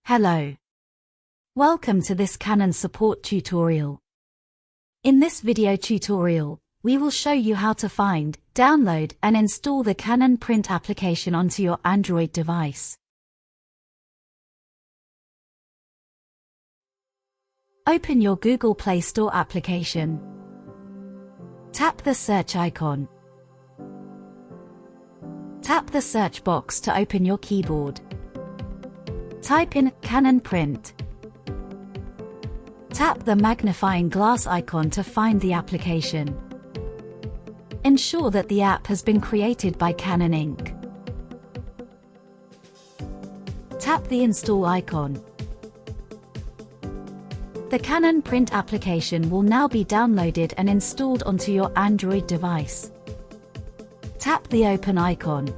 Hello. Welcome to this Canon support tutorial. In this video tutorial, we will show you how to find, download, and install the Canon print application onto your Android device. Open your Google Play Store application. Tap the search icon. Tap the search box to open your keyboard. Type in Canon Print. Tap the magnifying glass icon to find the application. Ensure that the app has been created by Canon Inc. Tap the install icon. The Canon Print application will now be downloaded and installed onto your Android device. Tap the open icon.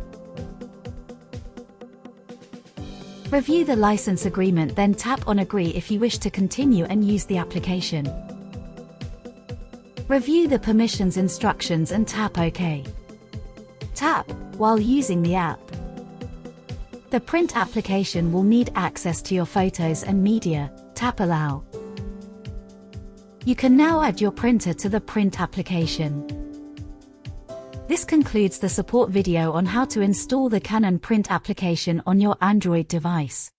Review the license agreement, then tap on Agree if you wish to continue and use the application. Review the permissions instructions and tap OK. Tap while using the app. The print application will need access to your photos and media. Tap Allow. You can now add your printer to the print application. This concludes the support video on how to install the Canon print application on your Android device.